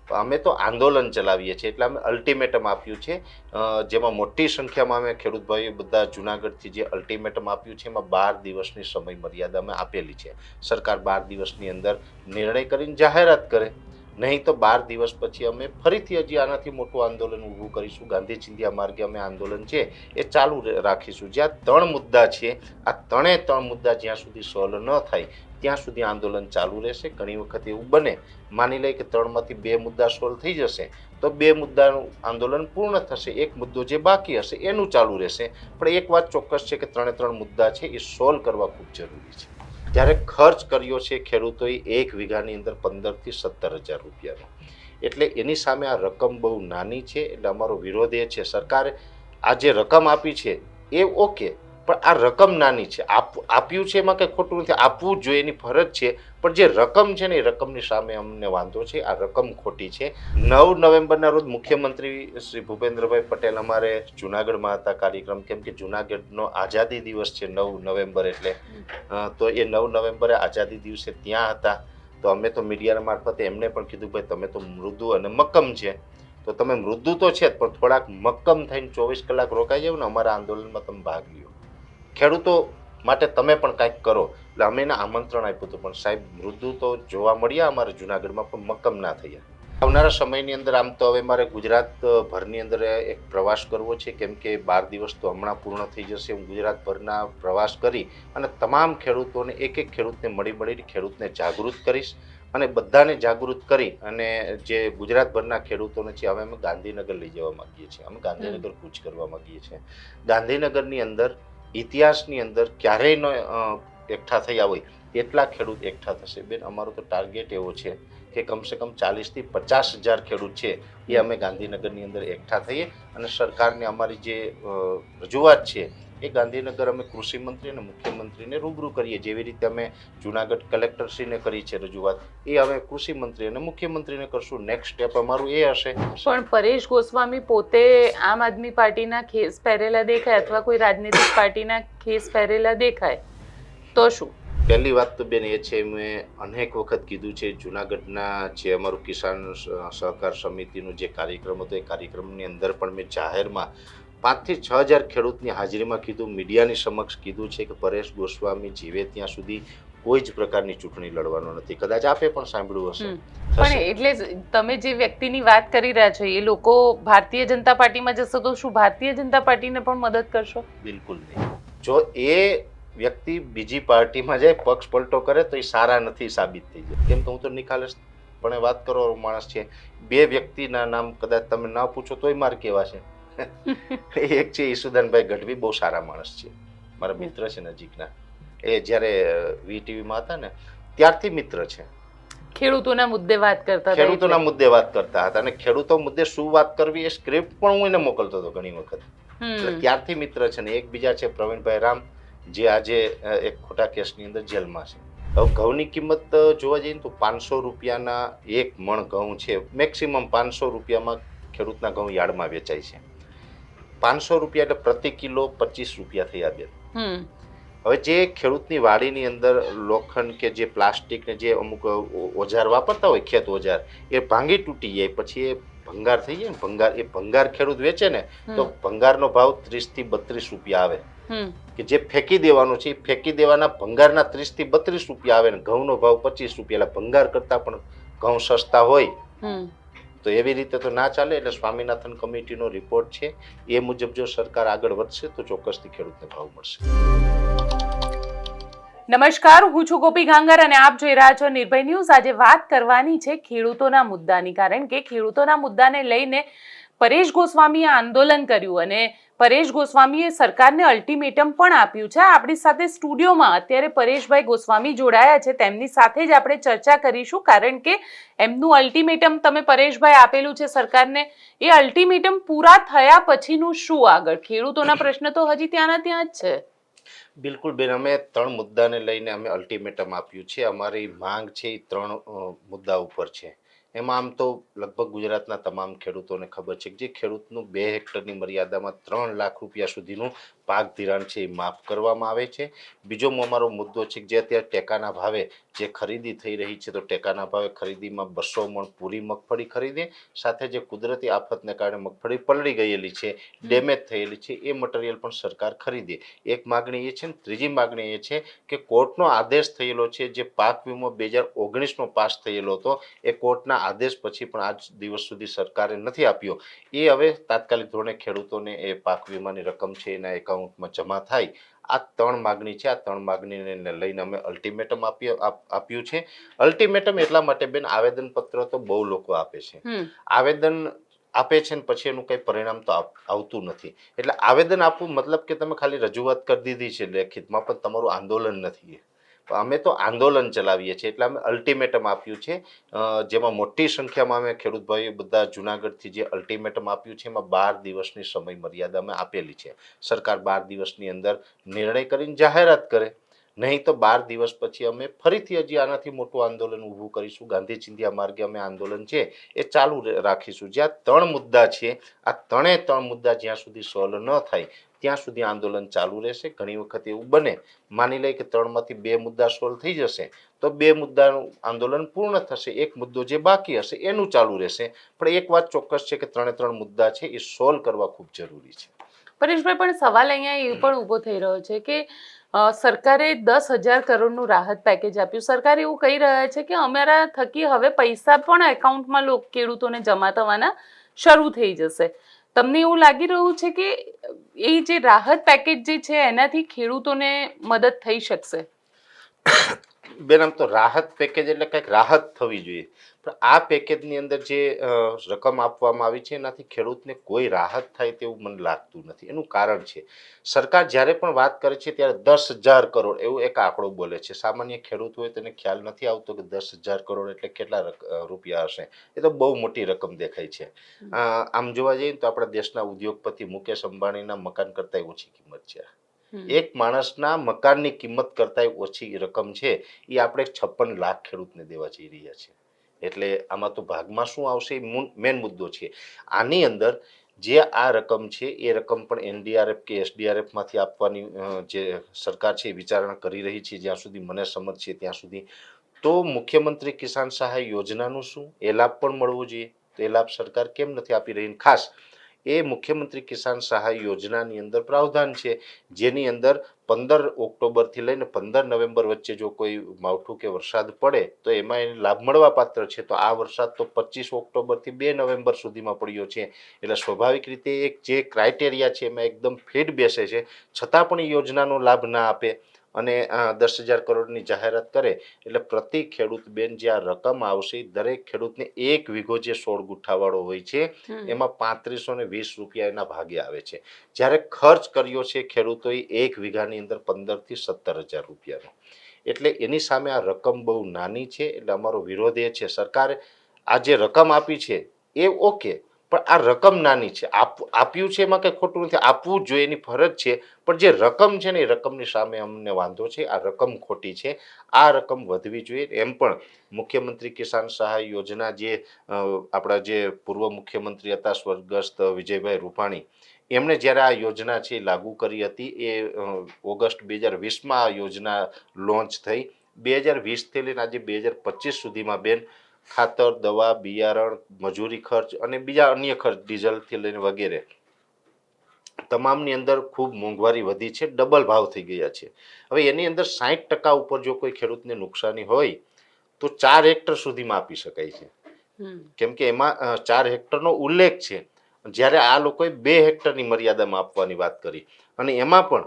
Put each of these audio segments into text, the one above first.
અમે તો આંદોલન ચલાવીએ છીએ એટલે અમે અલ્ટિમેટમ આપ્યું છે, જેમાં મોટી સંખ્યામાં અમે ખેડૂત ભાઈઓ બધા જુનાગઢથી જે અલ્ટિમેટમ આપ્યું છે એમાં 12 દિવસની સમય મર્યાદા અમે આપેલી છે. સરકાર 12 દિવસની અંદર નિર્ણય કરીને જાહેરાત કરે, નહીં તો 12 દિવસ પછી અમે ફરીથી હજી આનાથી મોટું આંદોલન ઊભું કરીશું. ગાંધી ચિંધ્યા માર્ગે અમે આંદોલન છે એ ચાલુ રાખીશું. જ્યાં 3 મુદ્દા છે, આ 3 મુદ્દા જ્યાં સુધી સોલ્વ ન થાય ત્યાં સુધી આંદોલન ચાલુ રહેશે. ઘણી વખત એવું બને, માની લઈએ કે 3માંથી 2 મુદ્દા સોલ્વ થઈ જશે તો 2 મુદ્દાનું આંદોલન પૂર્ણ થશે, 1 મુદ્દો જે બાકી હશે એનું ચાલુ રહેશે. પણ એક વાત ચોક્કસ છે કે 3 મુદ્દા છે એ સોલ્વ કરવા ખૂબ જરૂરી છે. જ્યારે ખર્ચ કર્યો છે ખેડૂતોએ 1 વીઘાની અંદર 15,000 થી 17,000 રૂપિયાનો, એટલે એની સામે આ રકમ બહુ નાની છે. એટલે અમારો વિરોધ એ છે, સરકારે આ જે રકમ આપી છે એ ઓકે, પણ આ રકમ નાની છે. આપ્યું છે એમાં કંઈ ખોટું નથી, આપવું જોઈએ એની ફરજ છે, પણ જે રકમ છે ને એ રકમની સામે અમને વાંધો છે. આ રકમ ખોટી છે. 9 નવેમ્બરના રોજ મુખ્યમંત્રી શ્રી ભૂપેન્દ્રભાઈ પટેલ અમારે જુનાગઢમાં હતા કાર્યક્રમ, કેમ કે જુનાગઢનો આઝાદી દિવસ છે 9 નવેમ્બર એટલે, તો એ 9 નવેમ્બરે આઝાદી દિવસે ત્યાં હતા. તો અમે તો મીડિયા મારફતે એમને પણ કીધું, ભાઈ તમે તો મૃદુ અને મક્કમ છે, તો તમે મૃદુ તો છે પણ થોડાક મક્કમ થઈને 24 કલાક રોકાઈ જાવ ને, અમારા આંદોલનમાં તમે ભાગ લ્યો, ખેડૂતો માટે તમે પણ કાંઈક કરો. એટલે અમે એને આમંત્રણ આપ્યું હતું, પણ સાહેબ મૃદુ તો જોવા મળ્યા અમારે જુનાગઢમાં, પણ મક્કમ ના થયા. આવનારા સમયની અંદર આમ તો હવે મારે ગુજરાત ભરની અંદર એક પ્રવાસ કરવો છે, કેમ કે 12 દિવસ તો હમણાં પૂર્ણ થઈ જશે. હું ગુજરાતભરના પ્રવાસ કરી અને તમામ ખેડૂતોને એક ખેડૂતને મળીને ખેડૂતને જાગૃત કરીશ, અને બધાને જાગૃત કરી અને જે ગુજરાતભરના ખેડૂતોને છે હવે અમે ગાંધીનગર લઈ જવા માંગીએ છીએ. અમે ગાંધીનગર કૂચ કરવા માંગીએ છીએ. ગાંધીનગરની અંદર ઇતિહાસની અંદર ક્યારેય ન એકઠા થયા હોય એટલા ખેડૂત એકઠા થશે. બેન, અમારો તો ટાર્ગેટ એવો છે કે કમસે કમ 40,000 થી 50,000 ખેડૂત છે એ અમે ગાંધીનગરની અંદર એકઠા થઈએ અને સરકારને અમારી જે રજૂઆત છે એ ગાંધીનગર અમે કૃષિ મંત્રી અને મુખ્યમંત્રીને રૂબરૂ કરીએ. જેવી રીતે અમે જુનાગઢ કલેક્ટરશ્રીને કરી છે રજૂઆત, એ અમે કૃષિ મંત્રી અને મુખ્યમંત્રીને કરશું. નેક્સ્ટ સ્ટેપ અમારું એ હશે. પણ પરેશ ગોસ્વામી પોતે આમ આદમી પાર્ટીના ખેસ પહેરેલા દેખાય અથવા કોઈ રાજનીતિક પાર્ટીના ખેસ પહેરેલા દેખાય તો શું? પહેલી વાત તો બેન એ છે, મેં અનેક વખત કીધું છે, જુનાગઢના જે અમારું કિસાન સહકાર સમિતિનો જે કાર્યક્રમ હતો એ કાર્યક્રમની અંદર પણ મેં જાહેરમાં 5,000 થી 6,000 ખેડૂતની હાજરીમાં કીધું, મીડિયાની સમક્ષ કીધું છે કે પરેશ ગોસ્વામી જીવે ત્યાં સુધી કોઈ જ પ્રકારની ચૂંટણી લડવાનો નથી. કદાચ આપે પણ સાંભળ્યું હશે. પણ એટલે તમે જે વ્યક્તિની વાત કરી રહ્યા છો એ લોકો ભારતીય જનતા પાર્ટીમાં જશો તો શું ભારતીય જનતા પાર્ટીને પણ મદદ કરશો? બિલકુલ નહીં. જો એ વ્યક્તિ બીજી પાર્ટીમાં જાય, પક્ષ પલટો કરે તો એ સારા નથી સાબિત થઈ જાય. કેમ કે હું તો નિખાલસ પણ વાત કરવાનો માણસ છે. 2 વ્યક્તિના નામ કદાચ તમે ના પૂછો તોય માર કેવા છે. એક છે ઈસુદાનભાઈ ગઢવી, બહુ સારા માણસ છે, મારા મિત્ર છે નજીકના. એ જ્યારે વીટીવીમાં હતા ને ત્યારથી મિત્ર છે. ખેડૂતોના મુદ્દે વાત કરતા હતા અને ખેડૂતો મુદ્દે શું વાત કરવી એ સ્ક્રિપ્ટ પણ હું એને મોકલતો હતો ઘણી વખત. એટલે ત્યારથી મિત્ર છે. ને એક બીજા છે પ્રવીણભાઈ રામ, જે આજે એક ખોટા કેસની અંદર જેલમાં છે. હવે ઘઉંની કિંમત જોવા જઈએ તો 500 રૂપિયાના 1 મણ ઘઉં છે, મેક્સિમમ 500 રૂપિયામાં ખેડૂતના ઘઉં યાર્ડમાં વેચાય છે. 500 રૂપિયા એટલે પ્રતિ કિલો 25 રૂપિયા થયા બેન. હવે જે ખેડૂતની વાડીની અંદર લોખંડ કે જે પ્લાસ્ટિક ને જે અમુક ઓજાર વાપરતા હોય, ખેત ઓજાર, એ ભાંગી તૂટી જાય પછી એ ભંગાર થઈ જાય ને, ભંગાર ખેડૂત વેચે ને તો ભંગારનો ભાવ 30 થી 32 રૂપિયા આવે. કે જે ફેંકી દેવાનું છે, ફેંકી દેવાના ભંગારના 30 થી 32 રૂપિયા આવે ને ઘઉંનો ભાવ 25 રૂપિયા. એટલે ભંગાર કરતા પણ ઘઉં સસ્તા હોય તો એવી રીતે તો ના ચાલે. એટલે સ્વામિનાથન કમિટીનો રિપોર્ટ છે એ મુજબ જો સરકાર આગળ વધશે તો ચોક્કસથી ખેડૂતને ભાવ મળશે. નમસ્કાર, હું છું ગોપી ગાંગર અને આપ જોઈ રહ્યા છો નિર્ભય ન્યૂઝ. આજે વાત કરવાની છે ખેડૂતોના મુદ્દાની, કારણ કે ખેડૂતોના મુદ્દાને લઈને પરેશ ગોસ્વામીએ આંદોલન કર્યું અને પરેશ ગોસ્વામીએ સરકારને અલ્ટિમેટમ પણ આપ્યું છે. આપણી સાથે સ્ટુડિયોમાં અત્યારે પરેશભાઈ ગોસ્વામી જોડાયા છે, તેમની સાથે જ આપણે ચર્ચા કરીશું, કારણ કે એમનું અલ્ટિમેટમ તમે પરેશભાઈ આપેલું છે સરકારને, એ અલ્ટિમેટમ પૂરા થયા પછીનું શું આગળ? ખેડૂતોના પ્રશ્ન તો હજી ત્યાંના ત્યાં જ છે. બિલકુલ બેન, અમે 3 મુદ્દાને લઈને અમે અલ્ટિમેટમ આપ્યું છે. અમારી માંગ છે એ 3 મુદ્દા ઉપર છે. એમાં આમ તો લગભગ ગુજરાતના તમામ ખેડૂતોને ખબર છે કે જે ખેડૂતનું 2 હેક્ટરની મર્યાદામાં 3 લાખ રૂપિયા સુધીનું પાક ધિરાણ છે એ માફ કરવામાં આવે છે. બીજો અમારો મુદ્દો છે કે જે અત્યારે ટેકાના ભાવે જે ખરીદી થઈ રહી છે તો ટેકાના ભાવે ખરીદીમાં 200 મણ પૂરી મગફળી ખરીદે, સાથે જે કુદરતી આફતને કારણે મગફળી પલળી ગયેલી છે, ડેમેજ થયેલી છે એ મટીરિયલ પણ સરકાર ખરીદે. એક માગણી એ છે. ત્રીજી માગણી એ છે કે કોર્ટનો આદેશ થયેલો છે, જે પાક વીમો 2019માં પાસ થયેલો હતો એ કોર્ટના આદેશ પછી પણ આજ દિવસ સુધી સરકારે નથી આપ્યો. એ હવે તાત્કાલિક ધોરણે ખેડૂતોને એ પાક વીમાની રકમ છે એના એકાઉન્ટમાં જમા થાય. આ 3 માગણી છે. આ 3 માગણીને લઈને અમે અલ્ટિમેટમ આપ્યું છે. અલ્ટિમેટમ એટલા માટે બેન, આવેદનપત્ર તો બહુ લોકો આપે છે, આવેદન આપે છે ને પછી એનું કંઈ પરિણામ તો આવતું નથી. એટલે આવેદન આપવું મતલબ કે તમે ખાલી રજૂઆત કરી દીધી છે લેખિતમાં, પણ તમારું આંદોલન નથી. અમે તો આંદોલન ચલાવીએ છીએ. એટલે અમે અલ્ટિમેટમ આપ્યું છે, જેમાં મોટી સંખ્યામાં અમે ખેડૂત ભાઈઓ બધા જુનાગઢથી જે અલ્ટિમેટમ આપ્યું છે એમાં 12 દિવસની સમય મર્યાદા અમે આપેલી છે. સરકાર 12 દિવસની અંદર નિર્ણય કરીને જાહેરાત કરે, નહીં તો 12 દિવસ પછી અમે ફરીથી હજી આનાથી મોટું આંદોલન ઊભું કરીશું. ગાંધી ચિંધ્યા માર્ગે અમે આંદોલન છે એ ચાલુ રાખીશું. જ્યાં 3 મુદ્દા છે, આ 3 મુદ્દા જ્યાં સુધી સોલ્વ ન થાય ત્યાં સુધી આંદોલન ચાલુ રહેશે. ઘણી વખત એવું બને, માની લઈએ કે 3માંથી 2 મુદ્દા સોલ્વ થઈ જશે તો 2 મુદ્દાનું આંદોલન પૂર્ણ થશે. એક મુદ્દો જે બાકી હશે એનું ચાલુ રહેશે. પણ એક વાત ચોક્કસ છે કે 3 મુદ્દા છે એ સોલ્વ કરવા ખૂબ જરૂરી છે. પરેશભાઈ, પણ સવાલ અહીંયા એ પણ ઊભો થઈ રહ્યો છે કે સરકારે 10,000 કરોડનું રાહત પેકેજ આપ્યું. સરકાર એવું કહી રહ્યા છે કે અમારા થકી હવે પૈસા પણ એકાઉન્ટમાં ખેડૂતોને જમા થવાના શરૂ થઈ જશે. તમને એવું લાગી રહ્યું છે કે એ જે રાહત પેકેજ જે છે એનાથી ખેડૂતોને મદદ થઈ શકશે? બેન, આમ તો રાહત પેકેજ એટલે કંઈક રાહત થવી જોઈએ, પણ આ પેકેજની અંદર જે રકમ આપવામાં આવી છે એનાથી ખેડૂતને કોઈ રાહત થાય તેવું મને લાગતું નથી. એનું કારણ છે, સરકાર જ્યારે પણ વાત કરે છે ત્યારે 10,000 કરોડ એવું એક આંકડો બોલે છે. સામાન્ય ખેડૂત હોય તેને ખ્યાલ નથી આવતો કે 10,000 કરોડ એટલે કેટલા રૂપિયા હશે. એ તો બહુ મોટી રકમ દેખાય છે. આમ જોવા જઈએ તો આપણા દેશના ઉદ્યોગપતિ મુકેશ અંબાણીના મકાન કરતાં ઓછી કિંમત છે. એક માણસના મકાનની કિંમત કરતાં ઓછી રકમ છે એ આપણે 56 લાખ ખેડૂતને દેવા જઈ રહ્યા છે. એટલે આમાં તો ભાગમાં શું આવશે એ મેન મુદ્દો છે. આની અંદર જે આ રકમ છે એ રકમ પણ એનડીઆરએફ કે એસડીઆરએફમાંથી આપવાની જે સરકાર છે એ વિચારણા કરી રહી છે, જ્યાં સુધી મને સમજ છે ત્યાં સુધી. તો મુખ્યમંત્રી કિસાન સહાય યોજનાનું શું, એ લાભ પણ મળવો જોઈએ. તો એ લાભ સરકાર કેમ નથી આપી રહી? ખાસ એ મુખ્યમંત્રી કિસાન સહાય યોજનાની અંદર પ્રાવધાન છે, જેની અંદર 15 ઓક્ટોબરથી લઈને 15 નવેમ્બર વચ્ચે જો કોઈ માવઠું કે વરસાદ પડે તો એમાં એને લાભ મળવા પાત્ર છે. તો આ વરસાદ તો 25 ઓક્ટોબરથી 2 નવેમ્બર સુધીમાં પડ્યો છે. એટલે સ્વાભાવિક રીતે એક જે ક્રાઇટેરિયા છે એમાં એકદમ ફિટ બેસે છે, છતાં પણ એ યોજનાનો લાભ ના આપે અને 10,000 કરોડની જાહેરાત કરે. એટલે પ્રતિ ખેડૂત બેન જે આ રકમ આવશે, દરેક ખેડૂતને 1 વીઘો જે 16 ગુઠ્ઠાવાળો હોય છે એમાં 3520 રૂપિયા એના ભાગે આવે છે. જ્યારે ખર્ચ કર્યો છે ખેડૂતોએ 1 વીઘાની અંદર 15,000 થી 17,000 રૂપિયાનો. એટલે એની સામે આ રકમ બહુ નાની છે. એટલે અમારો વિરોધ એ છે, સરકારે આ જે રકમ આપી છે એ ઓકે, પણ આ રકમ નાની છે. આપ્યું છે એમાં કંઈ ખોટું નથી, આપવું જ જોઈએ, એની ફરજ છે. પણ જે રકમ છે ને એ રકમની સામે અમને વાંધો છે. આ રકમ ખોટી છે, આ રકમ વધવી જોઈએ. એમ પણ મુખ્યમંત્રી કિસાન સહાય યોજના જે આપણા જે પૂર્વ મુખ્યમંત્રી હતા સ્વર્ગસ્થ વિજયભાઈ રૂપાણી, એમણે જ્યારે આ યોજના છે લાગુ કરી હતી એ ઓગસ્ટ 2020માં આ યોજના લોન્ચ થઈ. 2020થી લઈને આજે 2025 સુધીમાં બેન ખાતર, દવા, બિયારણ, મજૂરી ખર્ચ અને બીજા અન્ય ખર્ચ, ડીઝલથી લઈને વગેરે તમામની અંદર ખૂબ મોંઘવારી વધી છે, ડબલ ભાવ થઈ ગયા છે. હવે એની અંદર 60% ઉપર જો કોઈ ખેડૂતને નુકસાની હોય તો 4 હેક્ટર સુધીમાં આપી શકાય છે, કેમ કે એમાં 4 હેક્ટરનો ઉલ્લેખ છે. જ્યારે આ લોકોએ 2 હેક્ટરની મર્યાદામાં આપવાની વાત કરી અને એમાં પણ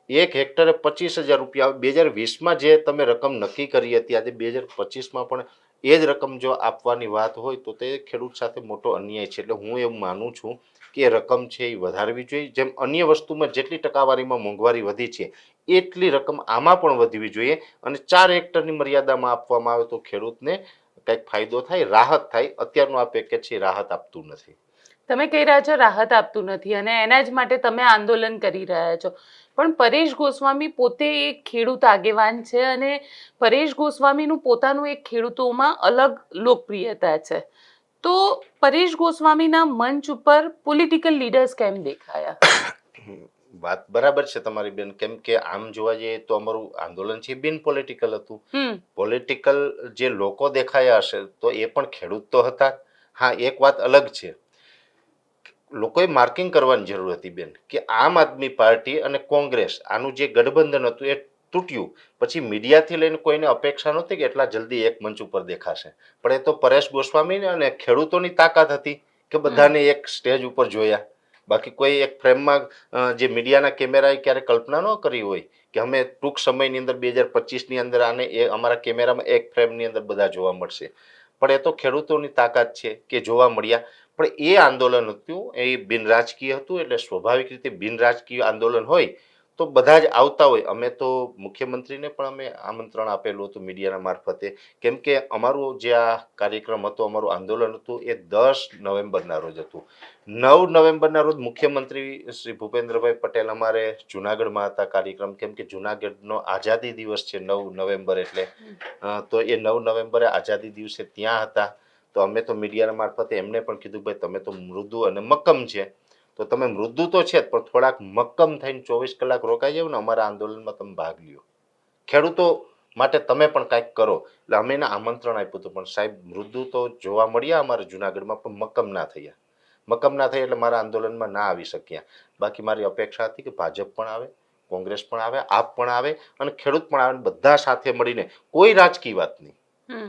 1 હેક્ટરે 25,000 રૂપિયા. 2020માં જે તમે રકમ નક્કી કરી હતી, આજે 2025માં પણ એ જ રકમ જો આપવાની વાત હોય તો તે ખેડૂત સાથે મોટો અન્યાય છે. એટલે હું એવું માનું છું કે એ રકમ છે એ વધારવી જોઈએ. જેમ અન્ય વસ્તુમાં જેટલી ટકાવારીમાં મોંઘવારી વધી છે એટલી રકમ આમાં પણ વધવી જોઈએ અને 4 હેક્ટરની મર્યાદામાં આપવામાં આવે તો ખેડૂતને કંઈક ફાયદો થાય, રાહત થાય. અત્યારનું આ પેકેજ છે રાહત આપતું નથી. તમે કહી રહ્યા છો રાહત આપતું નથી અને એના જ માટે તમે આંદોલન કરી રહ્યા છો. પણ પરેશ ગોસ્વામી પોતે એક ખેડૂત આગેવાન છે અને પરેશ ગોસ્વામીનું પોતાનું એક ખેડૂતોમાં અલગ લોકપ્રિયતા છે. તો પરેશ ગોસ્વામીના મંચ ઉપર પોલિટિકલ લીડર્સ કેમ દેખાયા? વાત બરાબર છે તમારી બેન, કેમ કે આમ જોવા જઈએ તો અમારું આંદોલન છે બિન પોલિટિકલ હતું. પોલિટિકલ જે લોકો દેખાયા હશે તો એ પણ ખેડૂત તો હતા. હા, એક વાત અલગ છે, લોકોએ માર્કિંગ કરવાની જરૂર હતી બેન, કે આમ આદમી પાર્ટી અને કોંગ્રેસ આનું જે ગઠબંધન હતું એ તૂટ્યું પછી મીડિયાથી લઈને કોઈને અપેક્ષા નહોતી કે એટલા જલ્દી એક મંચ ઉપર દેખાશે. પણ એ તો પરેશ ગોસ્વામી અને ખેડૂતોની તાકાત હતી કે બધાને એક સ્ટેજ ઉપર જોયા. બાકી કોઈ એક ફ્રેમમાં જે મીડિયાના કેમેરાએ ક્યારે કલ્પના ન કરી હોય કે અમે ટૂંક સમયની અંદર 2025ની અંદર આને એ અમારા કેમેરામાં એક ફ્રેમની અંદર બધા જોવા મળશે. પણ એ તો ખેડૂતોની તાકાત છે કે જોવા મળ્યા. પણ એ આંદોલન હતું એ બિન રાજકીય હતું, એટલે સ્વાભાવિક રીતે બિન રાજકીય આંદોલન હોય તો બધા જ આવતા હોય. અમે તો મુખ્યમંત્રીને પણ અમે આમંત્રણ આપેલું હતું મીડિયાના મારફતે, કેમ કે અમારું જે આ કાર્યક્રમ હતો, અમારું આંદોલન હતું એ 10 નવેમ્બરના રોજ હતું. 9 નવેમ્બરના રોજ મુખ્યમંત્રી શ્રી ભૂપેન્દ્રભાઈ પટેલ અમારે જુનાગઢમાં હતા કાર્યક્રમ, કેમ કે જુનાગઢનો આઝાદી દિવસ છે 9 નવેમ્બર એટલે. તો એ 9 નવેમ્બરે આઝાદી દિવસે ત્યાં હતા. તો અમે તો મીડિયાના મારફતે એમને પણ કીધું ભાઈ તમે તો મૃદુ અને મક્કમ છે, તો તમે મૃદુ તો છે જ પણ થોડાક મક્કમ થઈને 24 કલાક રોકાઈ જાવ ને અમારા આંદોલનમાં તમે ભાગ લ્યો, ખેડૂતો માટે તમે પણ કાંઈક કરો. એટલે અમે એને આમંત્રણ આપ્યું હતું, પણ સાહેબ મૃદુ તો જોવા મળ્યા અમારા જુનાગઢમાં, પણ મક્કમ ના થયા. મક્કમ ના થઈ એટલે મારા આંદોલનમાં ના આવી શક્યા. બાકી મારી અપેક્ષા હતી કે ભાજપ પણ આવે, કોંગ્રેસ પણ આવે, આપ પણ આવે અને ખેડૂત પણ આવે, બધા સાથે મળીને કોઈ રાજકીય વાત નહીં,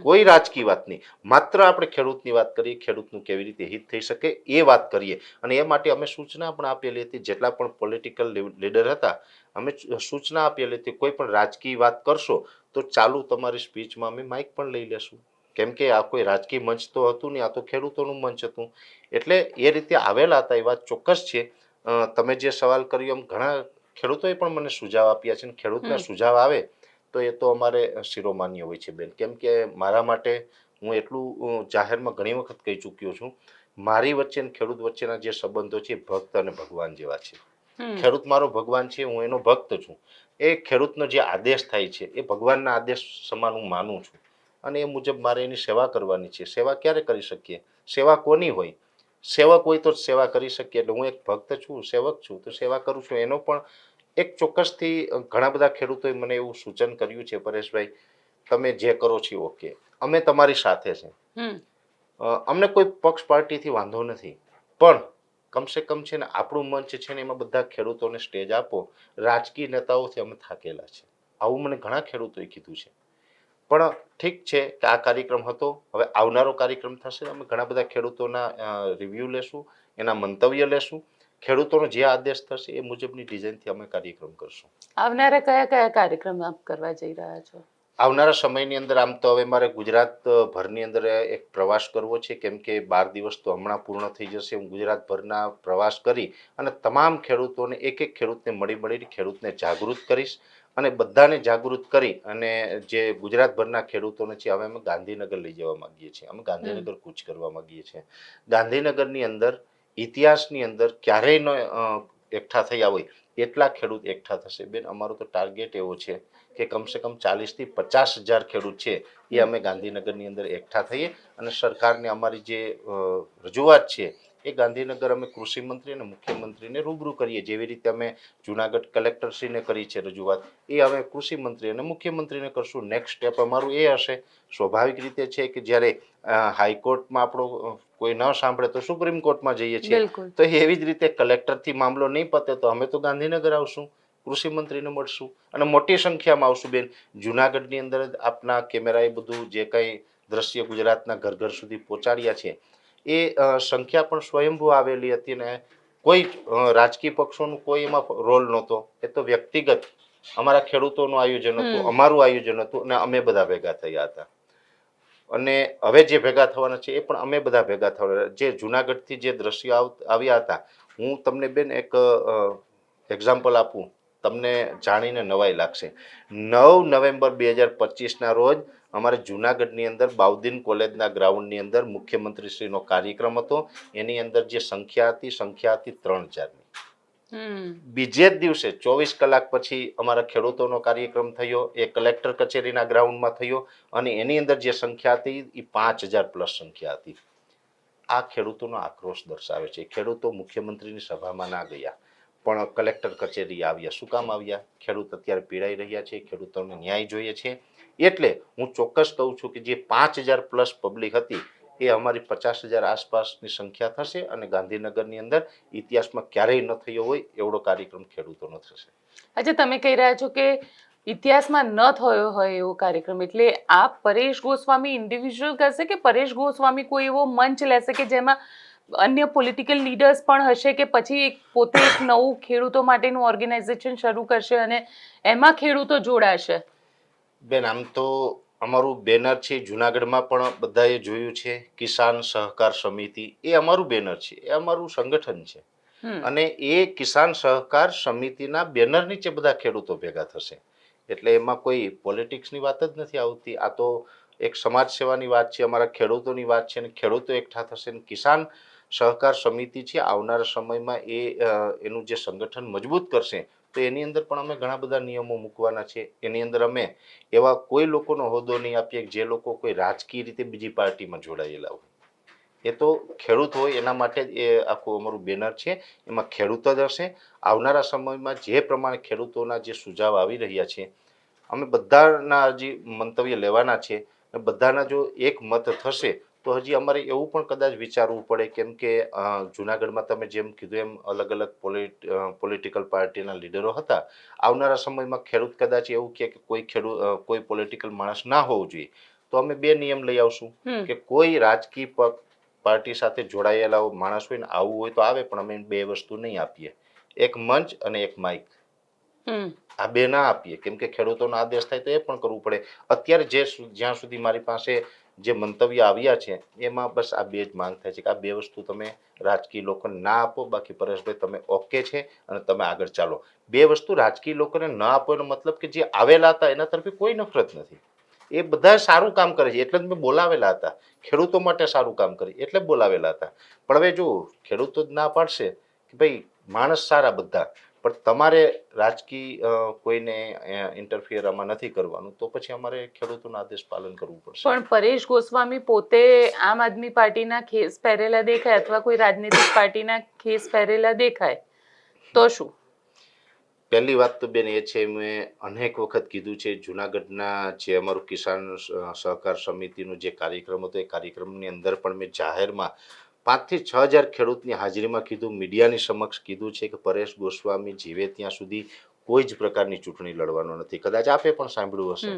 કોઈ રાજકીય વાત નહીં, માત્ર આપણે ખેડૂતની વાત કરીએ, ખેડૂતનું કેવી રીતે હિત થઈ શકે એ વાત કરીએ. અને એ માટે અમે સૂચના પણ આપેલી હતી, જેટલા પણ પોલિટિકલ લીડર હતા અમે સૂચના આપેલી હતી કોઈ પણ રાજકીય વાત કરશો તો ચાલુ તમારી સ્પીચમાં અમે માઇક પણ લઈ લેશું, કેમ કે આ કોઈ રાજકીય મંચ તો હતું નહીં, આ તો ખેડૂતોનું મંચ હતું. એટલે એ રીતે આવેલા હતા, એ વાત ચોક્કસ છે. તમે જે સવાલ કર્યો એમ ઘણા ખેડૂતોએ પણ મને સુઝાવ આપ્યા છે, અને ખેડૂતના સુઝાવ આવે તો એ તો અમારે શિરોમાન્ય હોય છે બેન. કેમ કે મારા માટે હું એટલું જાહેરમાં ઘણી વખત કહી ચૂક્યો છું, મારી વચ્ચે અને ખેડૂત વચ્ચેના જે સંબંધો છે ભક્ત અને ભગવાન જેવા છે. ખેડૂત મારો ભગવાન છે, હું એનો ભક્ત છું. એ ખેડૂતનો જે આદેશ થાય છે એ ભગવાનના આદેશ સમાન હું માનું છું, અને એ મુજબ મારે એની સેવા કરવાની છે. સેવા ક્યારે કરી શકીએ? સેવા કોની હોય? સેવક હોય તો સેવા કરી શકીએ. એટલે હું એક ભક્ત છું, સેવક છું, તો સેવા કરું છું. એનો પણ એક ચોક્કસથી ઘણા બધા ખેડૂતોએ મને એવું સૂચન કર્યું છે, પરેશભાઈ તમે જે કરો છો ઓકે, અમે તમારી સાથે છે, અમને કોઈ પક્ષ પાર્ટીથી વાંધો નથી, પણ કમસે કમ છે ને આપણું મંચ છે ને એમાં બધા ખેડૂતોને સ્ટેજ આપો, રાજકીય નેતાઓથી અમે થાકેલા છે. આવું મને ઘણા ખેડૂતોએ કીધું છે. પણ ઠીક છે કે આ કાર્યક્રમ હતો, હવે આવનારો કાર્યક્રમ થશે અમે ઘણા બધા ખેડૂતોના રિવ્યૂ લેશું, એના મંતવ્ય લેશું, ખેડૂતોનો જે આદેશ થશે એ મુજબની ડિઝાઇનથી અમે કાર્યક્રમ કરશું. આવનારા કયા કયા કાર્યક્રમ આપ કરવા જઈ રહ્યા છો? આવનારા સમયની અંદર આમ તો હવે મારે ગુજરાત ભરની અંદર એક પ્રવાસ કરવો છે, કેમ કે 12 દિવસ તો હમણાં પૂર્ણ થઈ જશે. હું ગુજરાતભરના પ્રવાસ કરી અને તમામ ખેડૂતોને એક એક ખેડૂતને મળીને ખેડૂતને જાગૃત કરીશ, અને બધાને જાગૃત કરી અને જે ગુજરાતભરના ખેડૂતોને છે હવે અમે ગાંધીનગર લઈ જવા માંગીએ છીએ. અમે ગાંધીનગર કૂચ કરવા માંગીએ છીએ. ગાંધીનગરની અંદર ઇતિહાસની અંદર ક્યારેય ન એકઠા થયા હોય એટલા ખેડૂત એકઠા થશે બેન. અમારો તો ટાર્ગેટ એવો છે કે કમસે કમ 40 થી 50,000 ખેડૂત છે એ અમે ગાંધીનગરની અંદર એકઠા થઈએ અને સરકારને અમારી જે રજૂઆત છે એ ગાંધીનગર અમે કૃષિ મંત્રી અને મુખ્યમંત્રીને રૂબરૂ કરીએ. જેવી રીતે અમે જુનાગઢ કલેક્ટરશ્રીને કરી છે રજૂઆત, એ અમે કૃષિ મંત્રી અને મુખ્યમંત્રીને કરશું. નેક્સ્ટ સ્ટેપ અમારું એ હશે, સ્વાભાવિક રીતે છે કે જ્યારે હાઈકોર્ટમાં આપણો કોઈ ન સાંભળે તો સુપ્રીમ કોર્ટમાં જઈએ છીએ, તો એવી જ રીતે કલેક્ટરથી મામલો નહીં પતે તો અમે તો ગાંધીનગર આવશું, કૃષિ મંત્રીને મળશું અને મોટી સંખ્યામાં આવશું બેન. જુનાગઢની અંદર આપના કેમેરાએ બધું જે કંઈ દ્રશ્ય ગુજરાતના ઘર ઘર સુધી પહોંચાડ્યા છે એ સંખ્યા પણ સ્વયંભૂ આવેલી હતી, ને કોઈ રાજકીય પક્ષોનું કોઈ એમાં રોલ નહોતો. એ તો વ્યક્તિગત અમારા ખેડૂતોનું આયોજન હતું, અમારું આયોજન હતું, અને અમે બધા ભેગા થયા હતા. અને હવે જે ભેગા થવાના છે એ પણ અમે બધા ભેગા થવાના. જે જુનાગઢથી જે દ્રશ્યો આવ્યા હતા, હું તમને બેન એક એક્ઝામ્પલ આપું, તમને જાણીને નવાઈ લાગશે. 9 નવેમ્બર 2025ના રોજ અમારે જુનાગઢની અંદર બાઉદીન કોલેજના ગ્રાઉન્ડની અંદર મુખ્યમંત્રીશ્રીનો કાર્યક્રમ હતો. એની અંદર જે સંખ્યા હતી 3,000ની. બીજે જ દિવસે 24 કલાક પછી અમારા ખેડૂતોનો કાર્યક્રમ થયો, એ કલેક્ટર કચેરીના ગ્રાઉન્ડમાં થયો, અને એની અંદર જે સંખ્યા હતી એ 5,000 પ્લસ સંખ્યા હતી. આ ખેડૂતોનો આક્રોશ દર્શાવે છે. ખેડૂતો મુખ્યમંત્રીની સભામાં ના ગયા, પણ કલેક્ટર કચેરી આવ્યા. શું કામ આવ્યા? ખેડૂત અત્યારે પીડાઈ રહ્યા છે, ખેડૂતોને ન્યાય જોઈએ છે. એટલે હું ચોક્કસ કહું છું કે જે 5,000 પ્લસ પબ્લિક હતી એ અમારી 50,000 આસપાસની સંખ્યા થશે અને ગાંધીનગરની અંદર ઇતિહાસમાં ક્યારેય ન થયો હોય એવડો કાર્યક્રમ ખેડૂતોનો થશે. અચ્છા, તમે કહી રહ્યા છો કે ઇતિહાસમાં ન થયો હોય એવો કાર્યક્રમ, એટલે આ પરેશ ગોસ્વામી ઇન્ડિવિજ્યુઅલ કરશે કે પરેશ ગોસ્વામી કોઈ એવો મંચ લેશે કે જેમાં અન્ય પોલિટિકલ લીડર્સ પણ હશે, કે પછી પોતે એક નવું ખેડૂતો માટેનું ઓર્ગેનાઇઝેશન શરૂ કરશે અને એમાં ખેડૂતો જોડાશે? બેન, આમ તો અમારું બેનર છે, જુનાગઢમાં પણ બધાએ જોયું છે, કિસાન સહકાર સમિતિ, એ અમારું બેનર છે, એ અમારું સંગઠન છે. અને એ કિસાન સહકાર સમિતિના બેનર નીચે બધા ખેડૂતો ભેગા થશે. એટલે એમાં કોઈ પોલિટિક્સની વાત જ નથી આવતી. આ તો એક સમાજ સેવાની વાત છે, અમારા ખેડૂતોની વાત છે, અને ખેડૂતો એકઠા થશે. અને કિસાન સહકાર સમિતિ છે, આવનારા સમયમાં એનું જે સંગઠન મજબૂત કરશે તો એની અંદર પણ અમે ઘણા બધા નિયમો મૂકવાના છે. એની અંદર અમે એવા કોઈ લોકોનો હોદ્દો નહીં આપીએ જે લોકો કોઈ રાજકીય રીતે બીજી પાર્ટીમાં જોડાયેલા હોય. એ તો ખેડૂત હોય એના માટે જ એ આખું અમારું બેનર છે, એમાં ખેડૂત જ હશે. આવનારા સમયમાં જે પ્રમાણે ખેડૂતોના જે સુઝાવ આવી રહ્યા છે, અમે બધાના હજી મંતવ્ય લેવાના છે. બધાના જો એક મત થશે તો હજી અમારે એવું પણ કદાચ વિચારવું પડે, કેમ કે જુનાગઢમાં તમે જેમ કીધું એમ અલગ અલગ પોલિટિકલ પાર્ટીના લીડરો હતા. આવનારા સમયમાં ખેડૂત કદાચ એવું કહે કે કોઈ પોલિટિકલ માણસ ના હોવું જોઈએ, તો અમે 2 નિયમ લઈ આવશું કે કોઈ રાજકીય પાર્ટી સાથે જોડાયેલા માણસ હોય ને આવું હોય તો આવે, પણ અમે 2 વસ્તુ નહીં આપીએ, એક મંચ અને એક માઇક. આ 2 ના આપીએ, કેમ કે ખેડૂતોનો આદેશ થાય તો એ પણ કરવું પડે. અત્યારે જ્યાં સુધી મારી પાસે જે મંતવ્ય આવ્યા છે એમાં બસ આ 2 જ માંગ થાય છે કે આ 2 વસ્તુ તમે રાજકીય લોકોને ના આપો. બાકી પરેશભાઈ તમે ઓકે છે અને તમે આગળ ચાલો. 2 વસ્તુ રાજકીય લોકોને ન આપો એનો મતલબ કે જે આવેલા હતા એના તરફે કોઈ નફરત નથી. એ બધા સારું કામ કરે છે એટલે જ મેં બોલાવેલા હતા. ખેડૂતો માટે સારું કામ કરે એટલે બોલાવેલા હતા. પણ હવે જો ખેડૂતો જ ના પાડશે કે ભાઈ માણસ સારા બધા, પણ તમારે રાજકીય કોઈને ઇન્ટરફિયર આમાં નથી કરવાનું, તો પછી અમારે ખેડૂતોના આદેશ પાલન કરવું પડશે. પણ પરેશ ગોસ્વામી પોતે આમ આદમી પાર્ટીના ખેસ પહેરેલા દેખાય અથવા કોઈ રાજનીતિક પાર્ટીના ખેસ પહેરેલા દેખાય તો શું? પહેલી વાત તો બેન એ છે, મેં અનેક વખત કીધું છે, જુનાગઢના જે અમારું કિસાન સહકાર સમિતિનો જે કાર્યક્રમ હતો એ કાર્યક્રમની અંદર પણ મેં જાહેરમાં 5,000 થી 6,000 ખેડૂતની હાજરીમાં કીધું, મીડિયાની સમક્ષ કીધું છે કે પરેશ ગોસ્વામી જીવે ત્યાં સુધી કોઈ જ પ્રકારની ચૂંટણી લડવાનો નથી. કદાચ આપે પણ સાંભળ્યું હશે,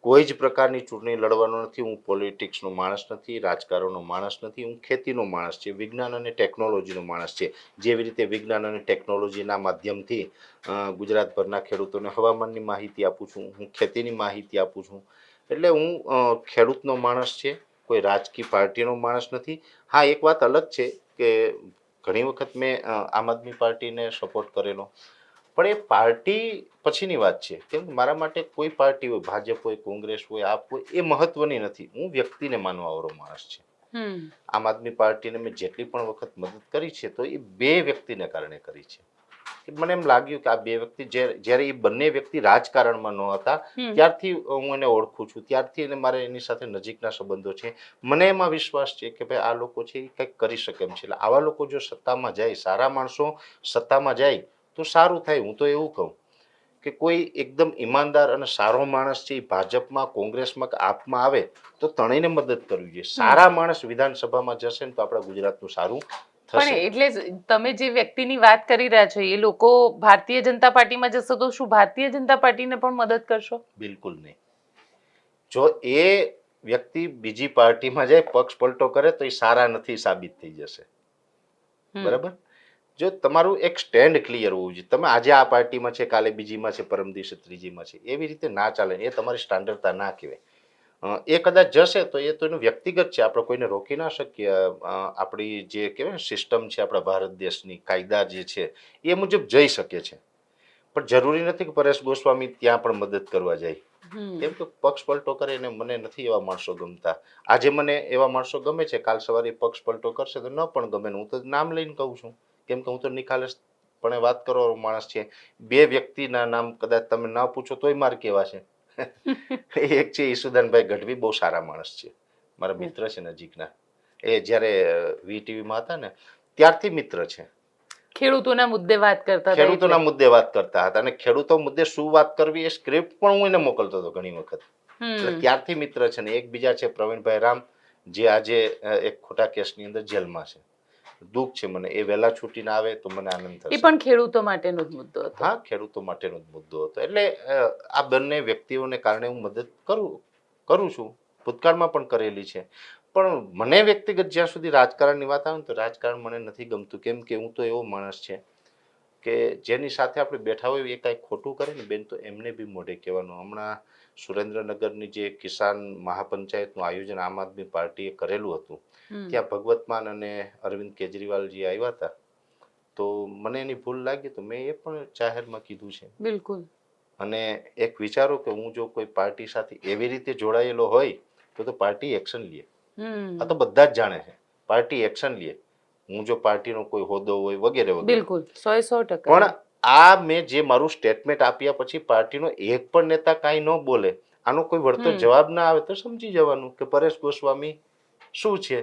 કોઈ જ પ્રકારની ચૂંટણી લડવાનો નથી. હું પોલિટિક્સનો માણસ નથી, રાજકારણનો માણસ નથી, હું ખેતીનો માણસ છે, વિજ્ઞાન અને ટેકનોલોજીનો માણસ છે. જેવી રીતે વિજ્ઞાન અને ટેકનોલોજીના માધ્યમથી ગુજરાતભરના ખેડૂતોને હવામાનની માહિતી આપું છું, હું ખેતીની માહિતી આપું છું. એટલે હું ખેડૂતનો માણસ છે, કોઈ રાજકીય પાર્ટીનો માણસ નથી. હા, એક વાત અલગ છે કે ઘણી વખત મેં આમ આદમી પાર્ટીને સપોર્ટ કરેલો, પણ એ પાર્ટી પછીની વાત છે. કેમ કે મારા માટે કોઈ પાર્ટી હોય, ભાજપ હોય, કોંગ્રેસ હોય, આપ હોય, એ મહત્વની નથી. હું વ્યક્તિને માનવાવાળો માણસ છે. આમ આદમી પાર્ટીને મેં જેટલી પણ વખત મદદ કરી છે તો એ 2 વ્યક્તિને કારણે કરી છે. મને એમ લાગ્યું કે આ 2 વ્યક્તિ જ્યારે એ બંને વ્યક્તિ રાજકારણમાં ન હતા ત્યારથી હું એને ઓળખું છું, ત્યારથી એને મારે એની સાથે નજીકના સંબંધો છે. મને એમાં વિશ્વાસ છે કે ભાઈ આ લોકો છે એ કંઈક કરી શકે એમ છે. એટલે આવા લોકો જો સત્તામાં જાય, સારા માણસો સત્તામાં જાય તો સારું થાય. હું તો એવું કહું કે કોઈ એકદમ ઈમાનદાર અને સારો માણસ છે એ ભાજપમાં, કોંગ્રેસમાં કે આપમાં આવે તો ત્રણેયને મદદ કરવી જોઈએ. સારા માણસ વિધાનસભામાં જશે ને તો આપણા ગુજરાતનું સારું પણ એટલે તમે જે વ્યક્તિની વાત કરી રહ્યા છો એ લોકો ભારતીય જનતા પાર્ટીમાં જશે તો શું ભારતીય જનતા પાર્ટીને પણ મદદ કરશો? બિલકુલ નહીં. જો એ વ્યક્તિ બીજી પાર્ટીમાં જાય, પક્ષ પલટો કરે તો એ સારા નથી સાબિત થઈ જશે. બરાબર? જો તમારું એક સ્ટેન્ડ ક્લિયર હોવું જોઈએ. તમે આજે આ પાર્ટીમાં છે, કાલે બીજીમાં છે, પરમ દિવસે ત્રીજીમાં છે, એવી રીતે ના ચાલે. એ તમારી સ્ટાન્ડર્ડતા ના કહેવાય. એ કદાચ જશે તો એ તો એનું વ્યક્તિગત છે, આપણે કોઈને રોકી ના શકીએ. આપણી જે કહેવાય સિસ્ટમ છે આપણા ભારત દેશની, કાયદા જે છે એ મુજબ જઈ શકે છે. પણ જરૂરી નથી કે પરેશ ગોસ્વામી ત્યાં પણ મદદ કરવા જાય. કેમ કે પક્ષ પલટો કરે ને મને નથી એવા માણસો ગમતા. આજે મને એવા માણસો ગમે છે, કાલ સવારે પક્ષ પલટો કરશે તો ન પણ ગમે. હું તો નામ લઈને કહું છું, કેમ કે હું તો નિખાલસ પણ વાત કરવાનો માણસ છે. 2 વ્યક્તિના નામ કદાચ તમે ન પૂછો તોય મારે કેવા છે. એક છે ઈસુદાનભાઈ ગઢવી, બહુ સારા માણસ છે, મારા મિત્ર છે નજીકના. એ જ્યારે VTVમાં હતા ને ત્યારથી મિત્ર છે. ખેડૂતોના મુદ્દે વાત કરતા હતા ખેડૂતોના એટલે. મુદ્દે વાત કરતા હતા અને ખેડૂતો મુદ્દે શું વાત કરવી એ સ્ક્રિપ્ટ પણ હું એને મોકલતો હતો ઘણી વખત. એટલે હમ ત્યારથી મિત્ર છે ને એક બીજા છે પ્રવીણભાઈ રામ, જે આજે એક ખોટા કેસની અંદર જેલમાં છે. દુઃખ છે મને, એ વહેલા છૂટીને આવે તો મને આનંદ એ થશે. પણ ખેડૂતો માટેનો જ મુદ્દો હતો. હા, ખેડૂતો માટેનો જ મુદ્દો હતો. એટલે આ બંને વ્યક્તિઓને કારણે હું મદદ કરું છું, ભૂતકાળમાં પણ કરેલી છે. પણ મને વ્યક્તિગત જ્યાં સુધી રાજકારણની વાત આવે ને તો રાજકારણ મને નથી ગમતું. કેમ કે હું તો એવો માણસ છે કે જેની સાથે આપણે બેઠા હોય એ કાંઈ ખોટું કરે ને બેન તો એમને બી મોઢે કહેવાનું. હમણાં સુરેન્દ્રનગરની જે કિસાન મહાપંચાયતનું આયોજન આમ આદમી પાર્ટીએ કરેલું હતું, હમ ત્યાં ભગવત માન અને અરવિંદ કેજરીવાલજી આવ્યા હતા. તો મને એની ભૂલ લાગી તો મેં એ પણ જાહેરમાં કીધું છે. બિલકુલ. અને એક વિચારો કે હું જો કોઈ પાર્ટી સાથે એવી રીતે જોડાયેલો હોય તો પાર્ટી એક્શન લે. આ તો બધા જ જાણે છે, પાર્ટી એક્શન લે. હું જો પાર્ટીનો કોઈ હોદ્દો હોય વગેરે વગેરે. બિલકુલ 100% પણ આ મેં જે મારું સ્ટેટમેન્ટ આપ્યા પછી પાર્ટીનો એક પણ નેતા કાંઈ ન બોલે, આનો કોઈ વળતો જવાબ ના આવે તો સમજી જવાનું કે પરેશ ગોસ્વામી શું છે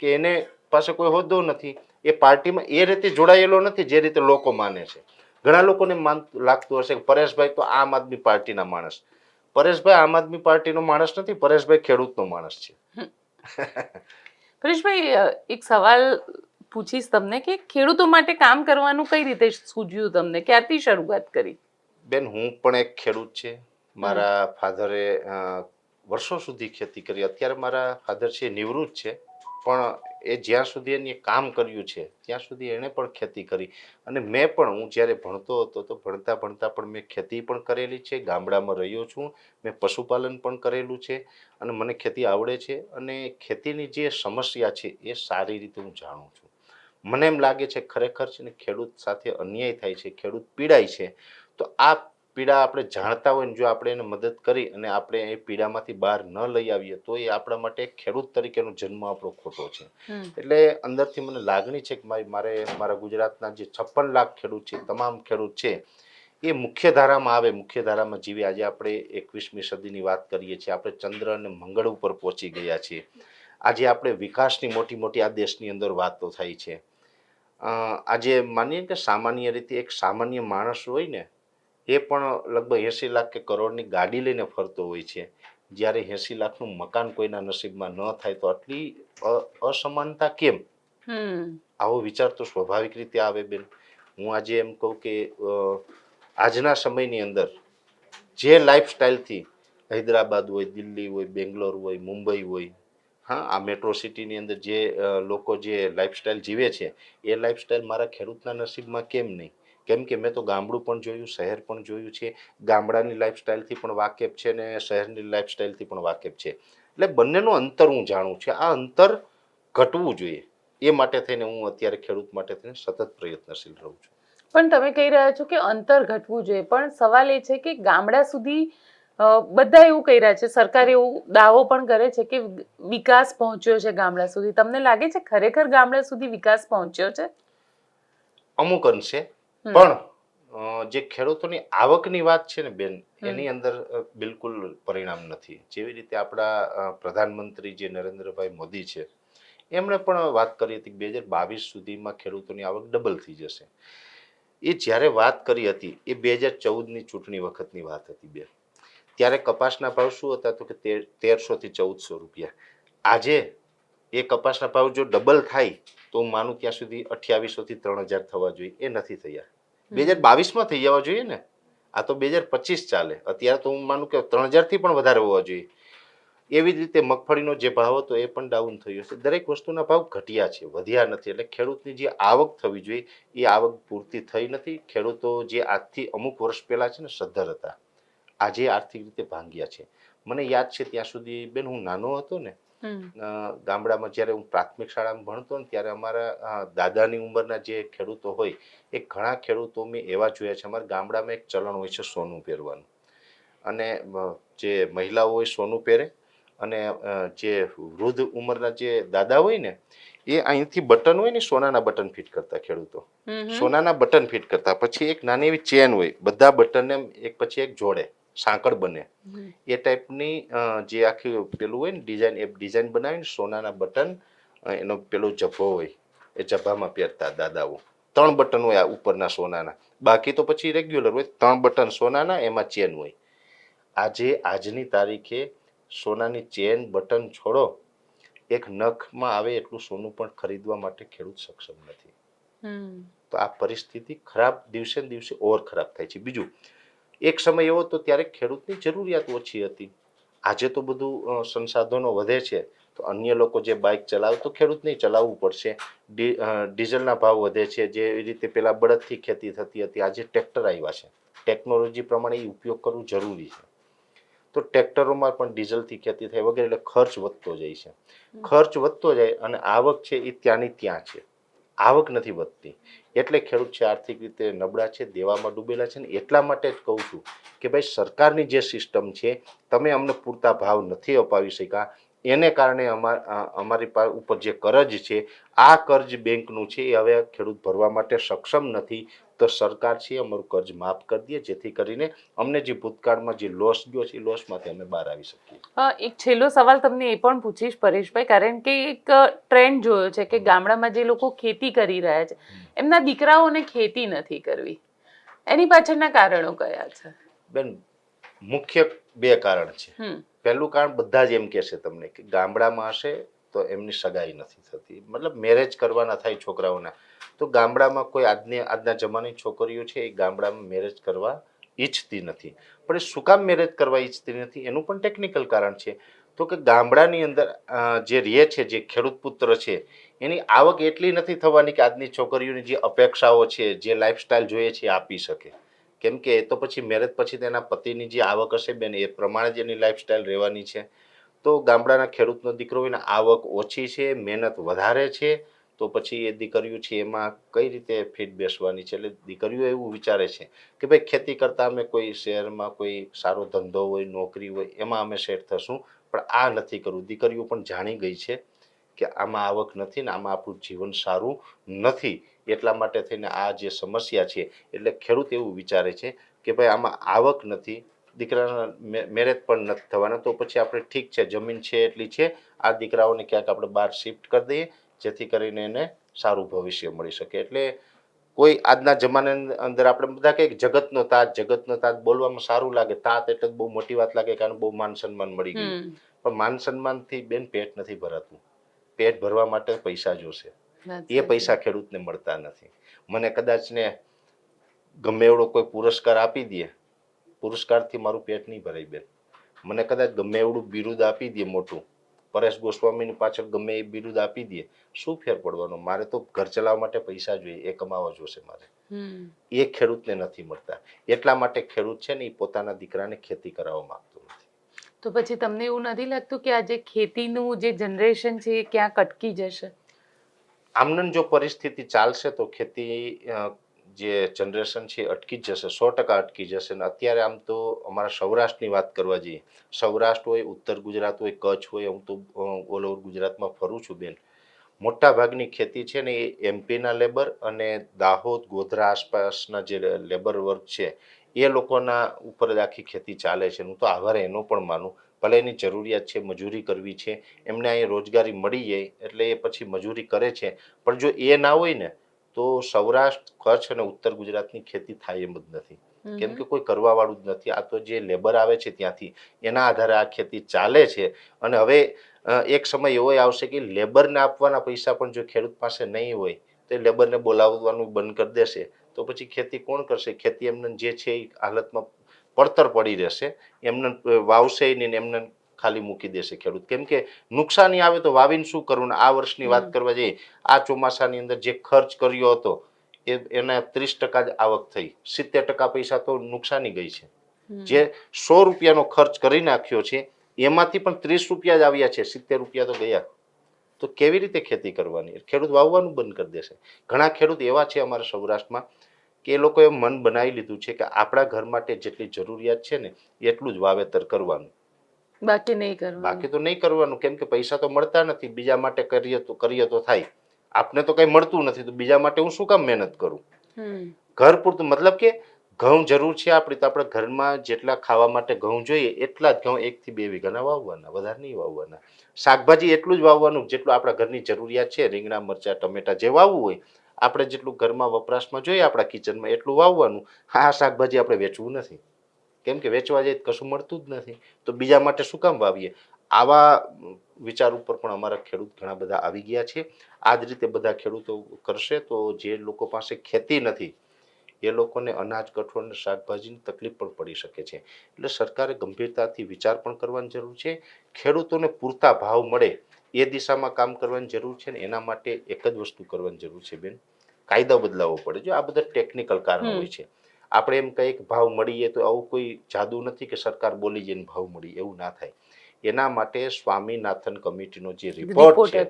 કે એને પાસે કોઈ હોદ્દો નથી, એ પાર્ટીમાં એ રીતે જોડાયેલો નથી જે રીતે લોકો માને છે. ઘણા લોકોને લાગતું હશે કે પરેશભાઈ તો આમ આદમી પાર્ટીના માણસ. પરેશભાઈ આમ આદમી પાર્ટીનો માણસ નથી, પરેશભાઈ ખેડૂતનો માણસ છે. પરેશભાઈ, એક સવાલ પૂછીશ તમને કે ખેડૂતો માટે કામ કરવાનું કઈ રીતે સૂઝ્યું તમને, ક્યારથી શરૂઆત કરી? બેન, હું પણ એક ખેડૂત છે. મારા ફાધરે વર્ષો સુધી ખેતી કરી. અત્યારે મારા ફાધર છે નિવૃત્ત છે, પણ એ જ્યાં સુધી એને કામ કર્યું છે ત્યાં સુધી એણે પણ ખેતી કરી. અને મેં પણ, હું જ્યારે ભણતો હતો તો ભણતા ભણતા પણ મેં ખેતી પણ કરેલી છે. ગામડામાં રહ્યો છું, મેં પશુપાલન પણ કરેલું છે અને મને ખેતી આવડે છે. અને ખેતીની જે સમસ્યા છે એ સારી રીતે હું જાણું છું. મને એમ લાગે છે ખરેખર છે ને ખેડૂત સાથે અન્યાય થાય છે, ખેડૂત પીડાય છે. તો આ પીડા આપણે જાણતા હોય ને જો આપણે એને મદદ કરી અને આપણે એ પીડામાંથી બહાર ન લઈ આવીએ તો એ આપણા માટે ખેડૂત તરીકેનો જન્મ આપણો ખોટો છે. એટલે અંદરથી મને લાગણી છે કે મારે મારા ગુજરાતના જે 56 લાખ ખેડૂત છે, તમામ ખેડૂત છે એ મુખ્ય ધારામાં આવે, મુખ્ય ધારામાં જીવે. આજે આપણે 21મી સદીની વાત કરીએ છીએ, આપણે ચંદ્ર અને મંગળ ઉપર પહોંચી ગયા છીએ. આજે આપણે વિકાસની મોટી મોટી આ દેશની અંદર વાતો થાય છે. આજે માનીએ કે સામાન્ય રીતે એક સામાન્ય માણસ હોય ને એ પણ લગભગ 80 લાખ કે કરોડની ગાડી લઈને ફરતો હોય છે. જ્યારે 80 લાખનું મકાન કોઈના નસીબમાં ન થાય તો આટલી અસમાનતા કેમ? આવો વિચાર તો સ્વાભાવિક રીતે આવે બેન. હું આજે એમ કહું કે આજના સમયની અંદર જે લાઈફસ્ટાઈલથી હૈદરાબાદ હોય, દિલ્હી હોય, બેંગ્લોર હોય, મુંબઈ હોય, હા, આ મેટ્રો સિટીની અંદર જે લોકો જે લાઈફસ્ટાઈલ જીવે છે એ લાઈફસ્ટાઈલ મારા ખેડૂતના નસીબમાં કેમ નહીં? કેમ કે મેં તો ગામડું પણ જોયું, શહેર પણ જોયું છે. ગામડાની લાઈફસ્ટાઈલથી પણ વાકેફ છે ને શહેરની લાઈફસ્ટાઈલથી પણ વાકેફ છે. એટલે બંનેનું અંતર હું જાણું છું. આ અંતર ઘટવું જોઈએ, એ માટે થઈને હું અત્યારે ખેડૂત માટે થઈને સતત પ્રયત્નશીલ રહું છું. પણ તમે કહી રહ્યા છો કે અંતર ઘટવું જોઈએ, પણ સવાલ એ છે કે ગામડા સુધી બધા એવું કહી રહ્યા છે, સરકાર એવું દાવો પણ કરે છે કે વિકાસ પહોંચ્યો છે ગામડા સુધી. તમને લાગે છે ખરેખર ગામડા સુધી વિકાસ પહોંચ્યો છે? અમુક અંશે, પણ જે ખેડૂતોની આવકની વાત છે ને બેન, એની અંદર બિલકુલ પરિણામ નથી. જેવી રીતે આપણા પ્રધાનમંત્રી જે નરેન્દ્રભાઈ મોદી છે એમણે પણ વાત કરી હતી કે 2022 સુધીમાં ખેડૂતોની આવક ડબલ થઈ જશે. એ જ્યારે વાત કરી હતી એ 2014ની ચૂંટણી વખતની વાત હતી બેન. ત્યારે કપાસના ભાવ શું હતા તો કે 1300 થી 1400 રૂપિયા. આજે એ કપાસના ભાવ જો ડબલ થાય તો હું માનું ત્યાં સુધી 2800 થી 3000 થવા જોઈએ. એ નથી થયા. 2022માં થઈ જવા જોઈએ ને. આ તો 2025 ચાલે. અત્યારે તો હું માનું કે 3000 થી પણ વધારે હોવા જોઈએ. એવી જ રીતે મગફળીનો જે ભાવ હતો એ પણ ડાઉન થયો છે. દરેક વસ્તુના ભાવ ઘટ્યા છે, વધ્યા નથી. એટલે ખેડૂતની જે આવક થવી જોઈએ એ આવક પૂરતી થઈ નથી. ખેડૂતો જે આજથી અમુક વર્ષ પહેલા છે ને સદ્ધર હતા, આજે આર્થિક રીતે ભાંગ્યા છે. મને યાદ છે ત્યાં સુધી બેન, હું નાનો હતો ને, ગામડામાં જ્યારે હું પ્રાથમિક શાળામાં ભણતો ને ત્યારે અમારા દાદાની ઉંમરના જે ખેડૂતો હોય એ ઘણા ખેડૂતો મેં એવા જોયા છે. અમારા ગામડામાં એક ચલણ હોય છે સોનું પહેરવાનું, અને જે મહિલાઓ હોય સોનું પહેરે અને જે વૃદ્ધ ઉંમરના જે દાદા હોય ને એ અહીંથી બટન હોય ને સોનાના બટન ફિટ કરતા ખેડૂતો, સોનાના બટન ફિટ કરતા. પછી એક નાની એવી ચેન હોય, બધા બટનને એક પછી એક જોડે, સાંકળ બને એ ટાઈપની જે આખી પેલું હોય ને ડિઝાઇન, એ ડિઝાઇન બનાવીને સોનાના બટન, એનો પેલો જભ્ભો હોય એ જભામાં પહેરતા દાદાઓ. 3 બટન હોય આ ઉપરના સોનાના, બાકી તો પછી રેગ્યુલર હોય, 3 બટન સોનાના, એમાં ચેન હોય. આજની તારીખે સોનાની ચેન બટન છોડો, એક નખમાં આવે એટલું સોનું પણ ખરીદવા માટે ખેડૂત સક્ષમ નથી. તો આ પરિસ્થિતિ ખરાબ દિવસે ને દિવસે ઓર ખરાબ થાય છે. બીજું, એક સમય એવો હતો ત્યારે ખેડૂતની જરૂરિયાત ઓછી હતી. આજે તો બધું સંસાધનો વધે છે, તો અન્ય લોકો જે બાઇક ચલાવે તો ખેડૂતને ચલાવવું પડશે. ડીઝલના ભાવ વધે છે. જે રીતે પેલા બળદથી ખેતી થતી હતી, આજે ટ્રેક્ટર આવ્યા છે. ટેકનોલોજી પ્રમાણે એ ઉપયોગ કરવું જરૂરી છે. તો ટ્રેક્ટરોમાં પણ ડીઝલથી ખેતી થાય વગેરે, એટલે ખર્ચ વધતો જાય છે. ખર્ચ વધતો જાય અને આવક છે એ ત્યાંની ત્યાં છે, આવક નથી વધતી. એટલે ખેડૂત છે આર્થિક રીતે નબળા છે, દેવામાં ડૂબેલા છે. ને એટલા માટે જ કહું છું કે ભાઈ, સરકારની જે સિસ્ટમ છે, તમે અમને પૂરતા ભાવ નથી અપાવી શક્યા, એને કારણે અમારી ઉપર જે કર્જ છે, આ કર્જ બેંકનું છે, એ હવે ખેડૂત ભરવા માટે સક્ષમ નથી. તો સરકાર છે અમારું કર્જ માફ કરી દે, જેથી કરીને અમને જે ભૂતકાળમાં જે લોસ ગયો છે, એ લોસમાંથી અમે બહાર આવી શકીએ. એક છેલ્લો સવાલ તમને એ પણ પૂછીશ પરેશભાઈ, કારણ કે એક ટ્રેન્ડ જોયો છે કે ગામડામાં જે લોકો ખેતી કરી રહ્યા છે, એમના દીકરાઓને ખેતી નથી કરવી. એની પાછળના કારણો કયા છે? બેન, મુખ્ય 2 કારણ છે. પહેલું કારણ બધા જ એમ કહેશે તમને કે ગામડામાં હશે તો એમની સગાઈ નથી થતી, મતલબ મેરેજ કરવાના થાય છોકરાઓના. તો ગામડામાં કોઈ આજના જમાનાની છોકરીઓ છે એ ગામડામાં મેરેજ કરવા ઈચ્છતી નથી. પણ એ શું કામ મેરેજ કરવા ઈચ્છતી નથી, એનું પણ ટેકનિકલ કારણ છે. તો કે ગામડાની અંદર જે રહે છે, જે ખેડૂત પુત્ર છે, એની આવક એટલી નથી થવાની કે આજની છોકરીઓની જે અપેક્ષાઓ છે, જે લાઈફસ્ટાઈલ જોઈએ છે, એ આપી શકે. કેમ કે એ તો પછી મેરેજ પછી તેના પતિની જે આવક હશે બેન, એ પ્રમાણે જ એની લાઈફસ્ટાઈલ રહેવાની છે. તો ગામડાના ખેડૂતનો દીકરો હોય ને, આવક ઓછી છે, મહેનત વધારે છે, તો પછી એ દીકરીઓ છે એમાં કઈ રીતે ફીટ બેસવાની છે. એટલે દીકરીઓ એવું વિચારે છે કે ભાઈ, ખેતી કરતા અમે કોઈ શહેરમાં કોઈ સારો ધંધો હોય, નોકરી હોય, એમાં અમે સેટ થશું, પણ આ નથી કરવું. દીકરીઓ પણ જાણી ગઈ છે કે આમાં આવક નથી ને આમાં આપણું જીવન સારું નથી. એટલા માટે થઈને આ જે સમસ્યા છે, એટલે ખેડૂત એવું વિચારે છે કે ભાઈ, આમાં આવક નથી, દીકરાના મેરેજ પણ નથી થવાના, તો પછી આપણે ઠીક છે, જમીન છે એટલી છે, આ દીકરાઓને ક્યાંક આપણે બહાર શિફ્ટ કરી દઈએ, જેથી કરીને એને સારું ભવિષ્ય મળી શકે. એટલે કોઈ આજના જમાનાની અંદર આપણે બધા કહીએ જગતનો તાજ, જગતનો તાજ બોલવામાં સારું લાગે, તાત એટલે બહુ મોટી વાત લાગે, કારણ બહુ માન સન્માન મળી ગયું. પણ માન સન્માનથી બેન પેટ નથી ભરાતું. પેટ ભરવા માટે પૈસા જોશે, એ પૈસા ખેડૂતને મળતા નથી. મને કદાચ ને ગમે એવડો કોઈ પુરસ્કાર આપી દે, પુરસ્કારથી મારું પેટ નહીં ભરાય બેન. મને કદાચ ગમે એવડું બિરુદ આપી દે મોટું, પરેશ ગોસ્વામીની પાછળ ગમે એ બિરુદ આપી દે, શું ફેર પડવાનો? મારે તો ઘર ચલાવવા માટે પૈસા જોઈએ, એ કમાવા જોશે મારે. એ ખેડૂતને નથી મળતા. એટલા માટે ખેડૂત છે ને એ પોતાના દીકરાને ખેતી કરાવવા માંગતો નથી. તો પછી તમને એવું નથી લાગતું કે આ જે ખેતીનું જે જનરેશન છે એ ક્યાંક અટકી જશે? આમનન જો પરિસ્થિતિ ચાલશે તો ખેતી જે જનરેશન છે અટકી જ જશે, 100% અટકી જશે. ને અત્યારે આમ તો અમારા સૌરાષ્ટ્રની વાત કરવા જઈએ, સૌરાષ્ટ્ર હોય, ઉત્તર ગુજરાત હોય, કચ્છ હોય, હું તો ઓલ ઓવર ગુજરાતમાં ફરું છું બેન. મોટા ભાગની ખેતી છે ને એ એમપીના લેબર અને દાહોદ, ગોધરા આસપાસના જે લેબર વર્ગ છે, એ લોકોના ઉપર જ આખી ખેતી ચાલે છે. હું તો આભાર એનો પણ માનું. ભલે એની જરૂરિયાત છે, મજૂરી કરવી છે, એમને અહીં રોજગારી મળી જાય એટલે એ પછી મજૂરી કરે છે. પણ જો એ ના હોય ને તો સૌરાષ્ટ્ર, કચ્છ અને ઉત્તર ગુજરાતની ખેતી થાય એમ જ નથી. કેમ કે કોઈ કરવા વાળું જ નથી. આ તો જે લેબર આવે છે ત્યાંથી, એના આધારે આ ખેતી ચાલે છે. અને હવે એક સમય એવો આવશે કે લેબરને આપવાના પૈસા પણ જો ખેડૂત પાસે નહીં હોય તો એ લેબરને બોલાવવાનું બંધ કરી દેશે, તો પછી ખેતી કોણ કરશે? ખેતી એમને જે છે એ હાલતમાં પડતર પડી રહેશે. એમને વાવશે નહીં, એમને ખાલી મૂકી દેશે ખેડૂત. કેમ કે નુકસાની આવે તો વાવીને શું કરવું? આ વર્ષની વાત કરવા જઈએ, આ ચોમાસાની અંદર જે ખર્ચ કર્યો હતો એના 30% જ આવક થઈ, 70% પૈસા તો નુકસાની ગઈ છે. જે 100 રૂપિયાનો ખર્ચ કરી નાખ્યો છે એમાંથી પણ 30 રૂપિયા જ આવ્યા છે, 70 રૂપિયા તો ગયા. તો કેવી રીતે ખેતી કરવાની? ખેડૂત વાવવાનું બંધ કરી દેશે. ઘણા ખેડૂત એવા છે અમારા સૌરાષ્ટ્રમાં કે એ લોકોએ મન બનાવી લીધું છે કે આપણા ઘર માટે જેટલી જરૂરિયાત છે ને એટલું જ વાવેતર કરવાનું, બાકી નહીં કરવાનું. બાકી તો નહીં કરવાનું. કેમ કે પૈસા તો મળતા નથી, બીજા માટે કરીએ તો થાય. આપને તો કઈ મળતું નથી તો બીજા માટે હું શું કામ મહેનત કરું? ઘર પૂરતું, મતલબ કે ઘઉં જરૂર છે આપણી, તો આપણે ઘરમાં જેટલા ખાવા માટે ઘઉં જોઈએ એટલા જ ઘઉં 1 થી 2 વીઘાના વાવવાના, વધારે નહીં વાવવાના. શાકભાજી એટલું જ વાવવાનું જેટલું આપણા ઘરની જરૂરિયાત છે. રીંગણા, મરચા, ટમેટા જે વાવવું હોય, આપણે જેટલું ઘરમાં વપરાશમાં જોઈએ આપણા કિચનમાં એટલું વાવવાનું. આ શાકભાજી આપણે વેચવું નથી, કેમ કે વેચવા જઈએ તો કશું મળતું જ નથી, તો બીજા માટે શું કામ વાવીએ? આવા વિચાર ઉપર પણ અમારા ખેડૂત ઘણા બધા આવી ગયા છે. આ જ રીતે બધા ખેડૂતો કરશે તો જે લોકો પાસે ખેતી નથી એ લોકોને અનાજ, કઠોળ અને શાકભાજીની તકલીફ પણ પડી શકે છે. એટલે સરકારે ગંભીરતાથી વિચાર પણ કરવાની જરૂર છે. ખેડૂતોને પૂરતા ભાવ મળે એ દિશામાં કામ કરવાની જરૂર છે ને એના માટે એક જ વસ્તુ કરવાની જરૂર છે બેન, કાયદા બદલાવવો પડે. જો આ બધા ટેકનિકલ કારણો હોય છે, આપણે એમ કહીએ કે ભાવ મળીએ તો આવું કોઈ જાદુ નથી કે સરકાર બોલી જઈને ભાવ મળી, એવું ના થાય. એના માટે સ્વામીનાથન કમિટીનો જે રિપોર્ટ છે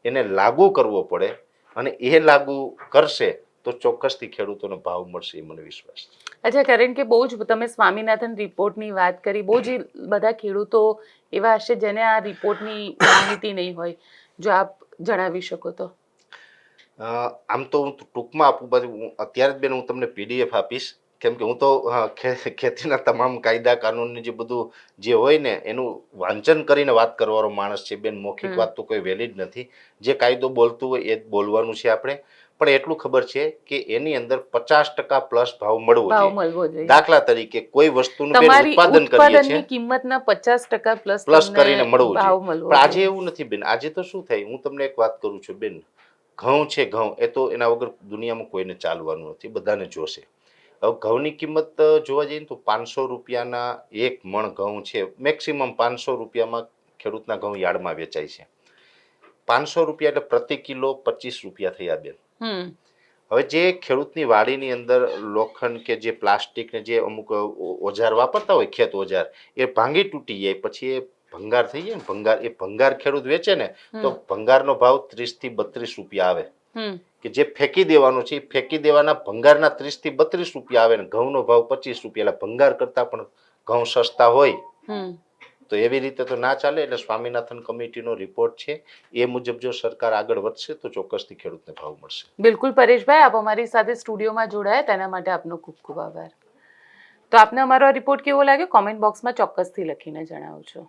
એને લાગુ કરવો પડે, અને એ લાગુ કરશે તો ચોક્કસથી ખેડૂતોને ભાવ મળશે, એ મને વિશ્વાસ છે. અચ્છા, કારણ કે બહુ જ તમે સ્વામીનાથન રિપોર્ટની વાત કરી, બહુ જ બધા ખેડૂતો એવા હશે જેને આ રિપોર્ટની માહિતી નહીં હોય, જો આપ જણાવી શકો તો. આમ તો હું ટૂંકમાં આપું, પાછું અત્યારે જ બેન હું તમને PDF આપીશ, કેમ કે હું તો ખેતીના તમામ કાયદા કાનૂનની જે બધું જે હોય ને એનું વાંચન કરીને વાત કરવાનો માણસ છે બેન. મૌખિક વાત તો કોઈ વહેલી જ નથી. જે કાયદો બોલતું હોય એ જ બોલવાનું છે આપણે. પણ એટલું ખબર છે કે એની અંદર 50% પ્લસ ભાવ મળવો જોઈએ. દાખલા તરીકે કોઈ વસ્તુનું બેન ઉત્પાદન કરીએ છીએ, કિંમતના 50% પ્લસ કરીને મળવું જોઈએ. પણ આજે એવું નથી બેન. આજે તો શું થાય, હું તમને એક વાત કરું છું બેન, ઘઉં છે, ઘઉં એ તો એના વગર દુનિયામાં કોઈને ચાલવાનું નથી, બધાને જોશે. હવે ઘઉંની કિંમત જોવા જઈએ તો 500 રૂપિયાના એક મણ ઘઉં છે, મેક્સિમમ 500 રૂપિયામાં ખેડૂતના ઘઉં યાર્ડમાં વેચાય છે. 500 રૂપિયા એટલે પ્રતિ કિલો 25 રૂપિયા થયા બેન. હવે જે ખેડૂતની વાડીની અંદર લોખંડ કે જે પ્લાસ્ટિક ને જે અમુક ઓજાર વાપરતા હોય, ખેત ઓજાર, એ ભાંગી તૂટી જાય પછી એ ભંગાર થઈ જાય ને, ભંગાર, એ ભંગાર ખેડૂત વેચે ને તો ભંગારનો ભાવ 30 થી 32 રૂપિયા આવે. કે જે ફેંકી દેવાનું છે એ ફેંકી દેવાના ભંગારના 30 થી 32 રૂપિયા આવે ને ઘઉંનો ભાવ 25 રૂપિયા. એટલે ભંગાર કરતા પણ ઘઉં સસ્તા હોય, તો એવી રીતે તો ના ચાલે. એટલે સ્વામીનાથન કમિટીનો રિપોર્ટ છે એ મુજબ જો સરકાર આગળ વધશે તો ચોક્કસથી ખેડૂતને ભાવ મળશે. બિલકુલ પરેશભાઈ, આપ અમારી સાથે સ્ટુડિયોમાં જોડાયા તેના માટે આપનો ખૂબ ખૂબ આભાર. તો આપને અમારો રિપોર્ટ કેવો લાગ્યો કોમેન્ટ બોક્સમાં ચોક્કસથી લખીને જણાવજો.